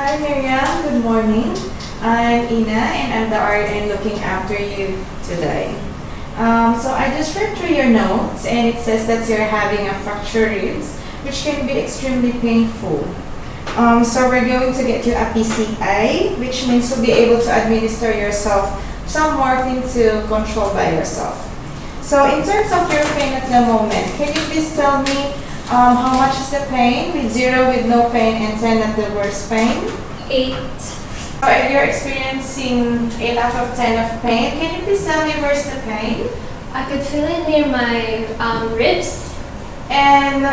Hi Miriam, good morning. I'm Ina and I'm the RN looking after you today. So I just read through your notes and it says that you're having a fractured ribs which can be extremely painful. So we're going to get you a PCA, which means you'll be able to administer yourself some morphine to control by yourself. So in terms of your pain at the moment, can you please tell me how much is the pain with 0 with no pain and 10 at the worst pain? 8. So if you're experiencing 8 out of 10 of pain, can you please tell me where's the pain? I could feel it near my ribs. And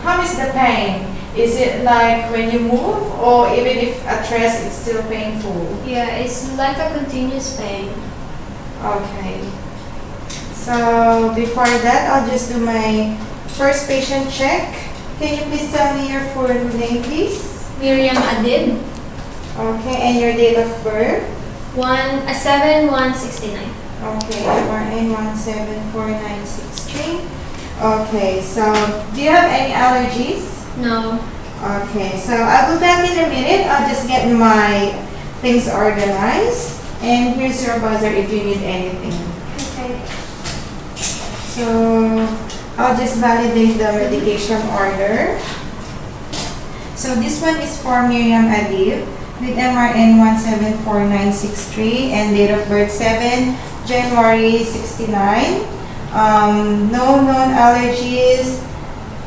how is the pain? Is it like when you move or even if at rest it's still painful? Yeah, it's like a continuous pain. Okay. So before that, I'll just do my first patient check. Can you please tell me your full name, please? Miriam Adib. Okay, and your date of birth? 7/1/69. Okay, RN 174963. Okay, so do you have any allergies? No. Okay, so I will back in a minute. I'll just get my things organized. And here's your buzzer if you need anything. Okay. So I'll just validate the medication order. So this one is for Miriam Adib with MRN 174963 and date of birth 7 January 69. No known allergies,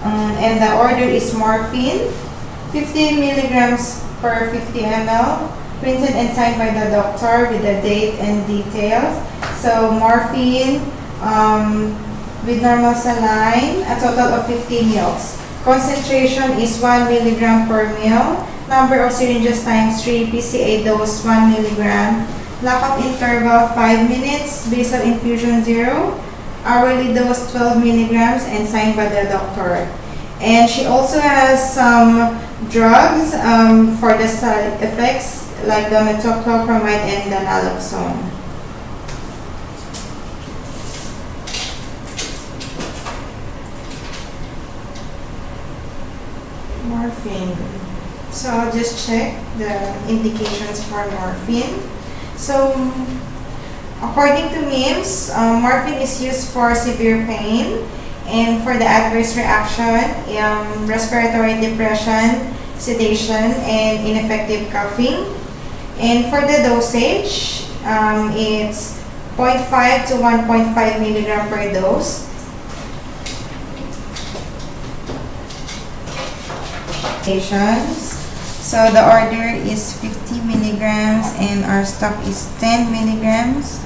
and the order is morphine, 50 milligrams per 50 ml, printed and signed by the doctor with the date and details. So morphine with normal saline, a total of 50 ml. Concentration is 1 milligram per ml. Number of syringes times 3, PCA dose 1 milligram. Lockup interval 5 minutes, basal infusion 0. Hourly dose 12 milligrams and signed by the doctor. And she also has some drugs for the side effects like the metoclopramide and the naloxone. Morphine. So I'll just check the indications for morphine. So according to MIMS, morphine is used for severe pain and for the adverse reaction, respiratory depression, sedation, and ineffective coughing. And for the dosage, it's 0.5 to 1.5 milligram per dose. So the order is 50 milligrams and our stock is 10 milligrams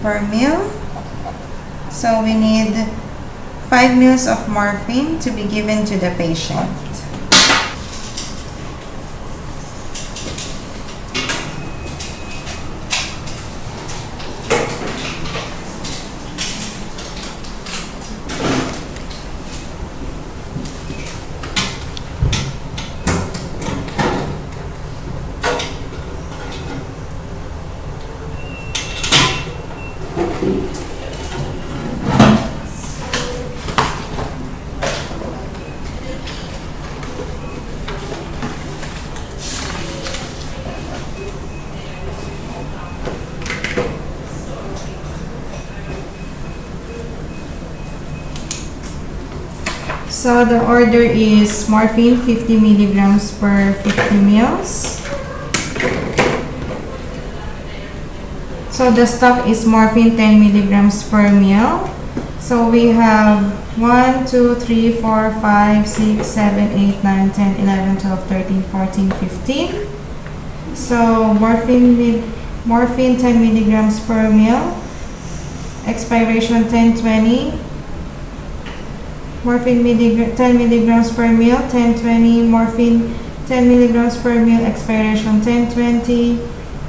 per meal. So we need 5 mils of morphine to be given to the patient. So the order is morphine 50 milligrams per 50 mils. So the stock is morphine 10 milligrams per meal. So we have 1, 2, 3, 4, 5, 6, 7, 8, 9, 10, 11, 12, 13, 14, 15. So morphine 10 milligrams per meal. Expiration 10/20. Morphine 10 milligrams per meal, 10/20. Morphine 10 milligrams per meal, expiration 10/20.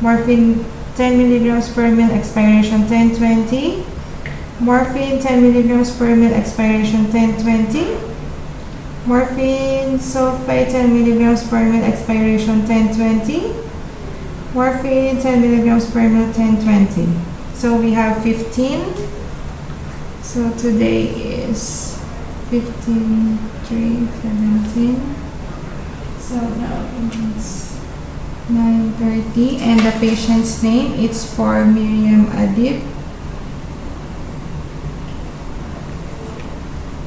Morphine 10 milligrams per meal, expiration 10/20. Morphine 10 milligrams per meal, expiration 10/20. Morphine sulfate 10 milligrams per meal, expiration 10/20. Morphine 10 milligrams per meal, 10/20. So we have 15. So today is 15, 3, 17. So now it's 9:30, and the patient's name, it's for Miriam Adib.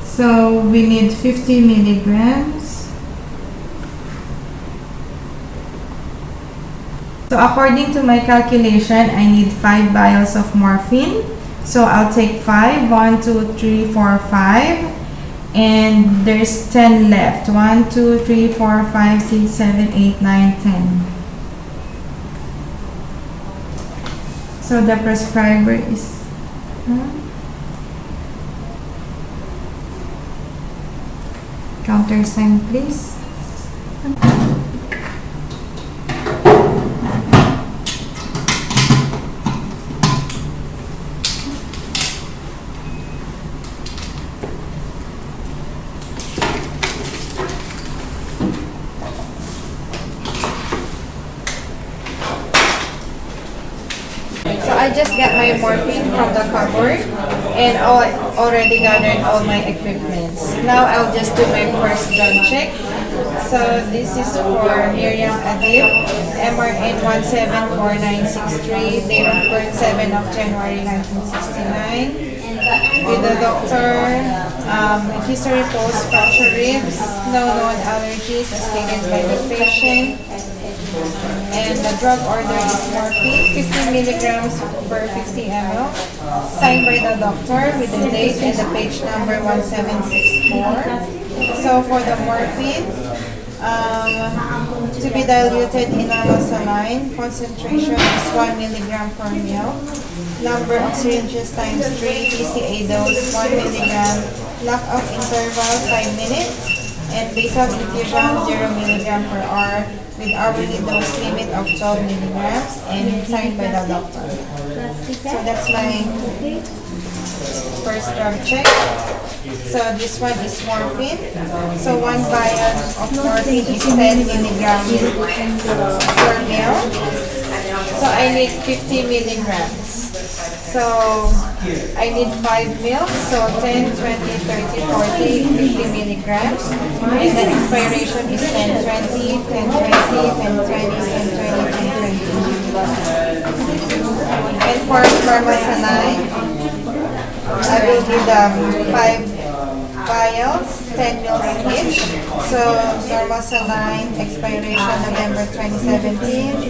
So we need 50 milligrams. So according to my calculation, I need 5 vials of morphine. So I'll take 5, 1, 2, 3, 4, 5. And there's 10 left. 1, 2, 3, 4, 5, 6, 7, 8, 9, 10. So the prescriber is... Counter sign, please. So I just got my morphine from the cupboard and I already gathered all my equipments. Now I'll just do my first drug check. So this is for Miriam Adib, MRN 174963, date of birth 7 of January 1969. With the doctor, history post-fracture ribs, no known allergies as stated by the patient. And the drug order is morphine, 50 milligrams per 50 ml, signed by the doctor with the date and the page number 1764. So for the morphine, to be diluted in normal saline, concentration is 1 milligram per ml. Number of syringes times 3, TCA dose 1 milligram, lockout interval 5 minutes, and basal infusion 0 milligram per hour with hourly dose limit of 12 milligrams and signed by the doctor. So that's my first drug check. So this one is morphine. So 1 vial of morphine is 10 milligrams per ml. So I need 50 milligrams. So I need 5 mils, so 10, 20, 30, 40, 50 milligrams. And the expiration is 10, 20, 10, 20, 10, 20, 10, 20, 10, 20. And for pharmacanine, I will give them 5 vials, 10 mils each. So normal saline expiration November 2017,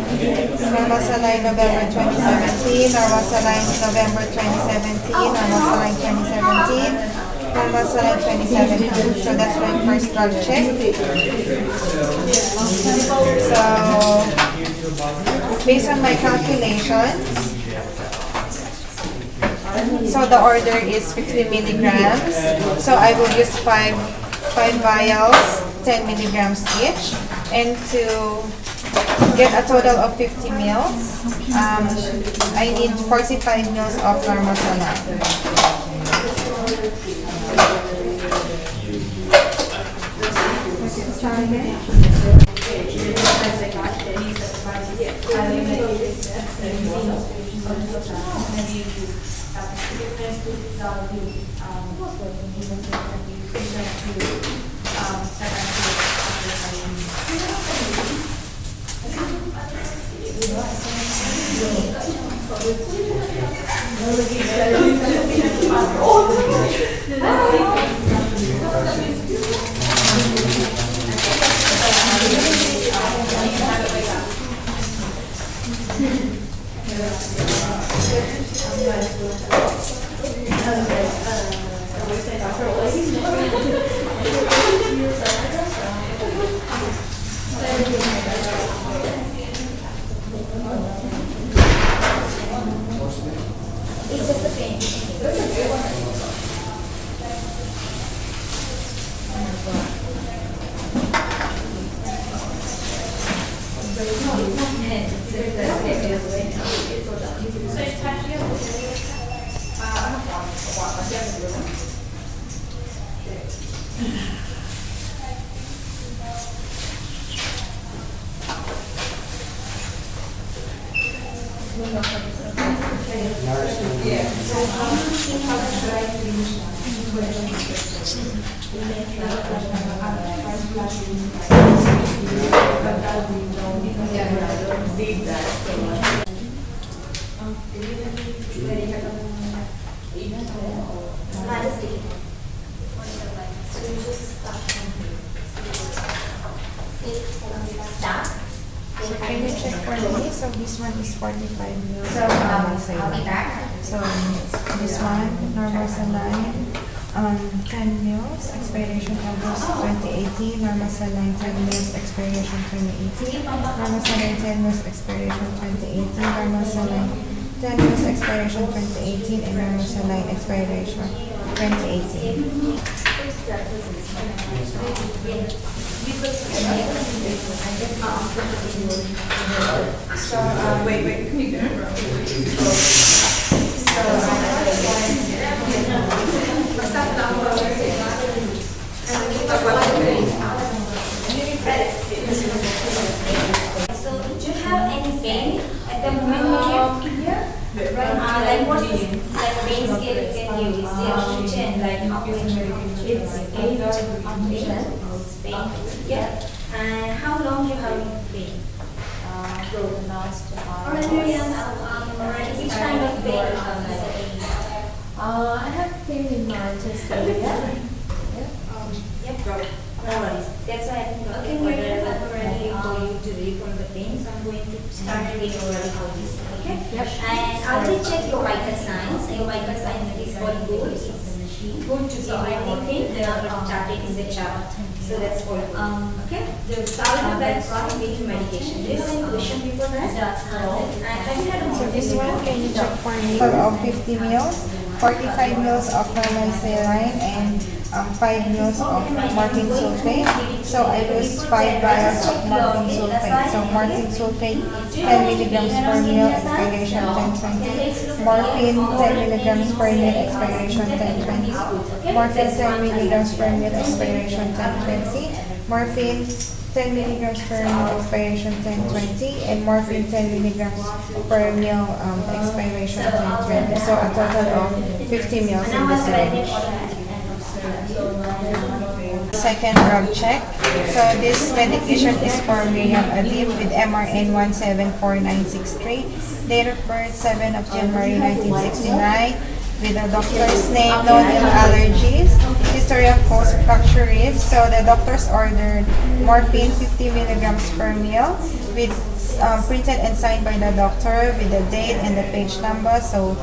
normal saline November 2017, normal saline November 2017, normal saline 2017, normal saline 2017. So that's my first drug check. So based on my calculations, so the order is 50 milligrams. So I will use 5 vials, 10 milligrams each. And to get a total of 50 mils, I need 45 mils of normal saline. Yeah. check for me. So this one is 45 mils. So I'll be back. So this one, normal saline, 10 mils, expiration August 2018, normal saline 10 mils, expiration 2018, normal saline 10 mils, expiration 2018, normal saline 10 mils, expiration 2018, and normal saline expiration 2018. So, wait, can you go? So, do you have any pain at the moment here? Like what's the pain scale you can use? 0 to 10, like how much? It's 8 it's pain. Yeah. And how long you have pain? For the last Or which kind of pain you have? I have pain in my chest area. Yep, no worries. That's why I think okay, we're already going to reform the pain, so I'm going to start reading already for this. Okay? Yep. And I'll just check your vital signs. Your vital signs is all good. It's good to be anything. They are charted in the chart. So that's all good. Okay? So I'll be back for giving medication. Do you have any question before that? No. And have you had a So this one, can you check for me? Of 50 mils, 45 mils of normal saline, and 5 mils of morphine sulfate. So I use 5 vials of morphine sulfate. So morphine sulfate, 10 milligrams per mil, expiration 1020. Morphine, 10 milligrams per mil, expiration 1020. Morphine, 10 milligrams per mil, expiration 1020. Morphine, 10 milligrams per mil, expiration 1020, and morphine 10 milligrams per mil, expiration 1020. So a total of 50 mils in the syringe. Second drug check. So this medication is for Miriam Adib with MRN 174963. Date of birth 7 of January 1969. With the doctor's name, known ill allergies, history of post-fracture ribs. So the doctor's ordered morphine 50 milligrams per mil with printed and signed by the doctor with the date and the page number. So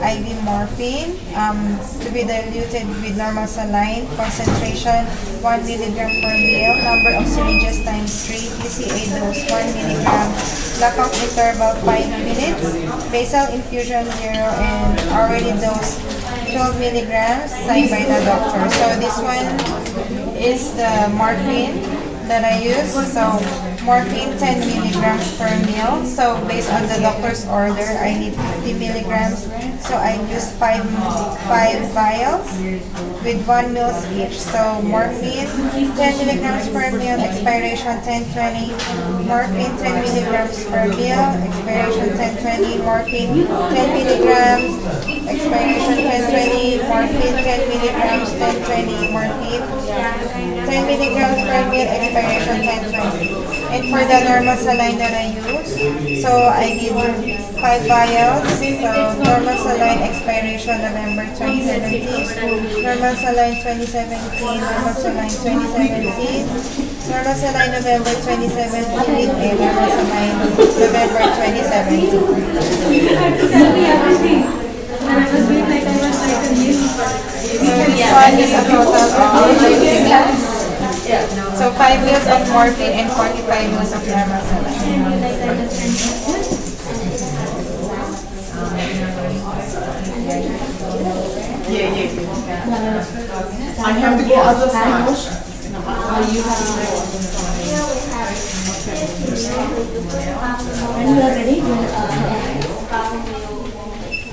IV morphine to be diluted with normal saline, concentration 1 milligram per mil, number of syringes times 3, PCA dose 1 milligram, lockout interval 5 minutes, basal infusion 0, and already dose 12 milligrams signed by the doctor. So this one is the morphine that I use. So morphine 10 milligrams per mil. So based on the doctor's order, I need 50 milligrams. So I use 5 vials with 1 ml each. So morphine 10 milligrams per mil, expiration 1020. Morphine 10 milligrams per mil, expiration 1020. Morphine 10 milligrams, expiration 1020. Morphine 10 milligrams, 1020. Morphine 10 milligrams per mil, expiration 1020. And for the normal saline that I use, so I need 5 vials. So normal saline expiration November 2017, normal saline 2017, normal saline 2017, normal saline November 2017, and normal saline November 2017. This one is a total of 50 mils. So 5 mils of morphine and 45 mils of normal saline. I have to go other side. When you are ready,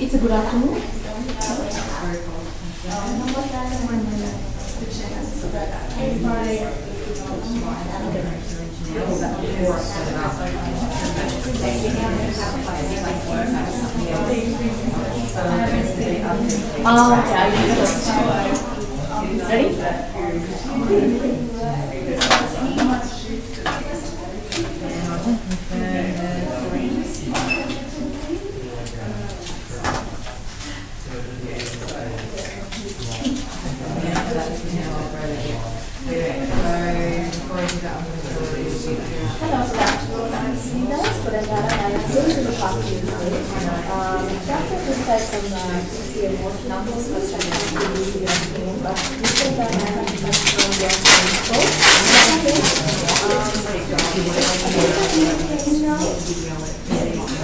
it's a good afternoon. Ready? Hello, good afternoon. I'm Sita. then I am going to the past Tuesday. Doctor prescribed some PCA numbers for pain, but before that I have to confirm your info.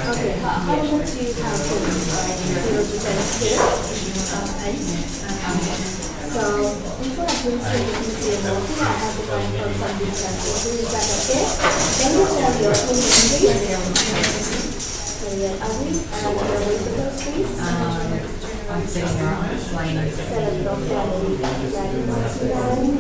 Okay, how much do you have for 0 to 10 scale? So, before I do say the PCA note, I have to confirm some details. Is that okay? Can you tell your full name, please? So, yeah, are we your visitors, please? I'm sitting there on this line. Seven of family, 1969,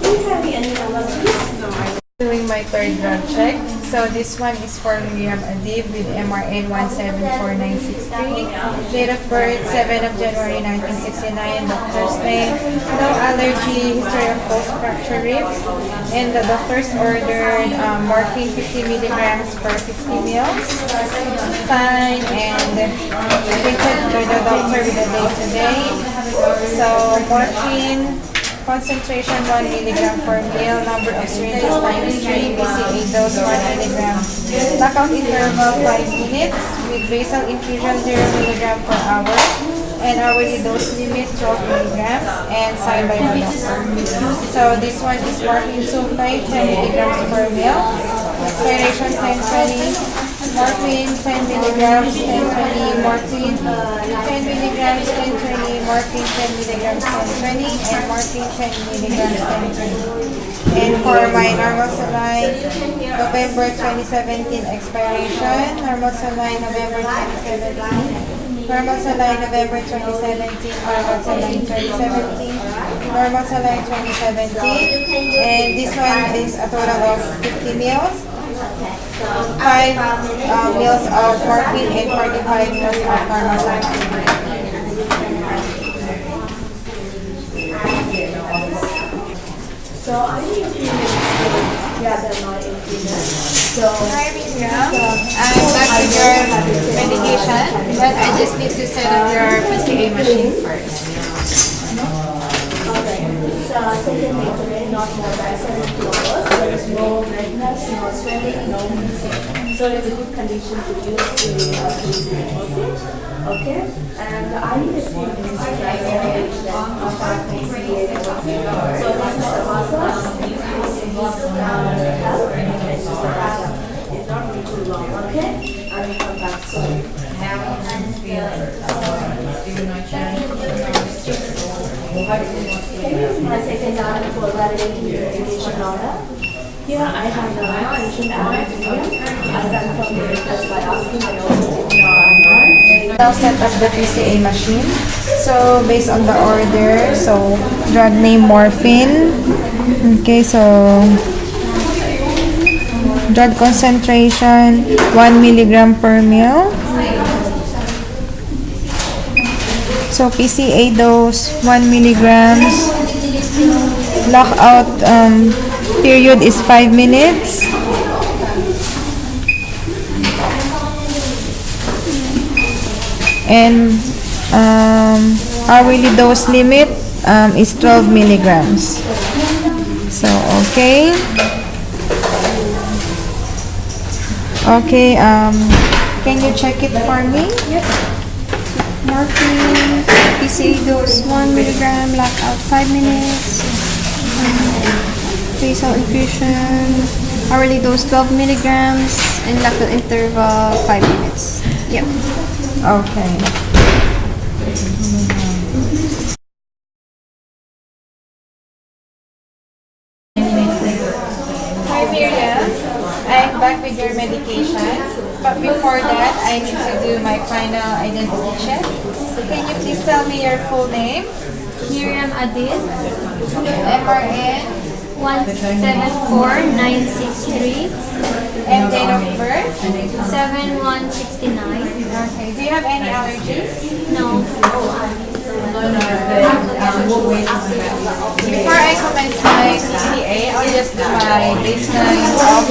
do you have any allergies? Doing my third drug check. So this one is for Miriam Adib with MRN 1749663. Date of birth 7 of January 1969. Doctor's name, no allergy, history of post-fracture ribs. And the doctor's ordered morphine 50 milligrams per 50 mils. Signed and printed by the doctor with the date today. So morphine concentration 1 milligram per ml, number of syringes times 3, PCA dose 1 milligram. Lockout interval 5 minutes with basal infusion 0 milligram per hour and hourly dose limit 12 milligrams and signed by the doctor. So this one is morphine sulfate 10 milligrams per ml, expiration 10/20. Morphine 10 milligrams 10/20, morphine 10 milligrams 10/20, morphine 10 milligrams 10/20, and morphine 10 milligrams 10/20. And for my normal saline, November 2017 expiration, normal saline November 2017, normal saline November 2017, normal saline 2017, normal saline 2017, and this one is a total of 50 mils. 5 mils of morphine and 45 mils of normal saline. So I need a few minutes to gather my ingredients. So Hi, Miriam. I'm back with your medication, but I just need to set up your PCA machine first. okay, so second maintenance, not more than 72 hours. There is no redness, no swelling, no missing. So it's a good condition to use the okay? And I need a few minutes to try the medication of our PCA. So this is the massage. This is help and this is the backup. It's not really too long, okay? I will come back soon. Can you use my second arm for validating the medication order? Here I have the medication I confirm the request by asking the doctor. Now set up the PCA machine. So based on the order, so drug name morphine. Okay, so drug concentration 1 milligram per ml. So PCA dose 1 milligrams. Lockout period is 5 minutes. And hourly dose limit is 12 milligrams. So okay. Okay, can you check it for me? Yes. Morphine, PCA dose 1 milligram, lockout 5 minutes. Basal infusion, hourly dose 12 milligrams, and lockout interval 5 minutes. Yep. Okay. Hi Miriam, I'm back with your medication, but before that I need to do my final identity check. Can you please tell me your full name? Miriam Adid, MRN 174963, and date of birth? 7169. Okay. Do you have any allergies? No. Before I commence my PCA, I'll just do my baseline of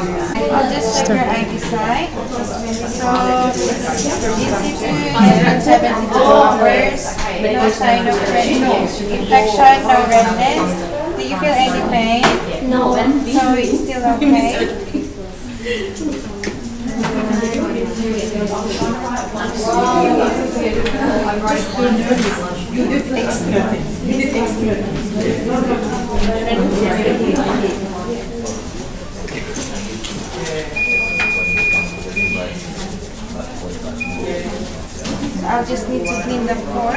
I'll just check your ID site. So, EC2 72 hours, no sign of infection, no redness. Do you feel any pain? No. So, it's still okay? I'll just need to clean the floor.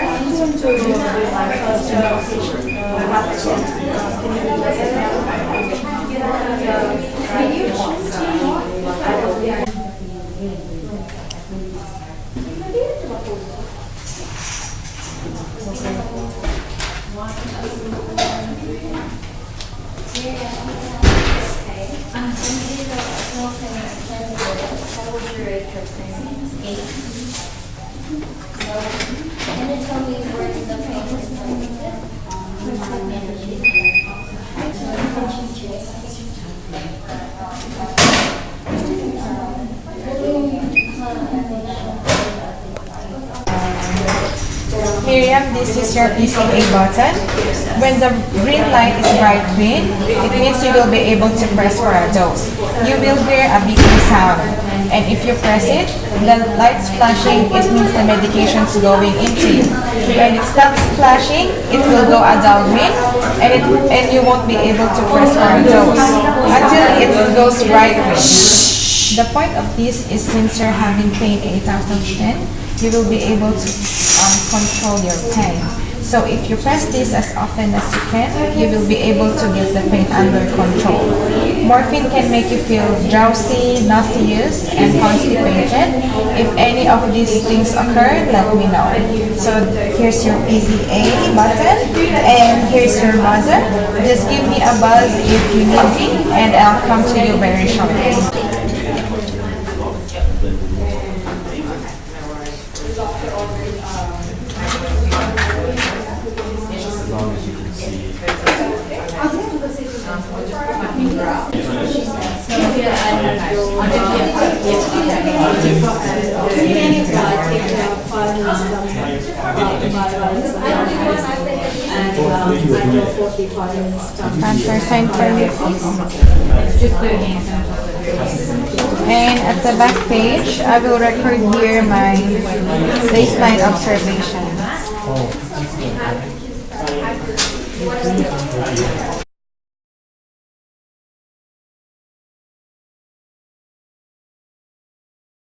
Can you tell me where the pain is coming Miriam, this is your PCA button. When the green light is bright green, it means you will be able to press for a dose. You will hear a beeping sound. And if you press it, the light's flashing, it means the medication's going into you. When it stops flashing, it will go a dull green, and you won't be able to press for a dose until it goes bright green. The point of this is, since you're having pain 8 out of 10, you will be able to control your pain. So if you press this as often as you can, you will be able to get the pain under control. Morphine can make you feel drowsy, nauseous, and constipated. If any of these things occur, let me know. So here's your PCA button, and here's your buzzer. Just give me a buzz if you need me, and I'll come to you very shortly. Sign for me, please. And at the back page, I will record here my baseline observation.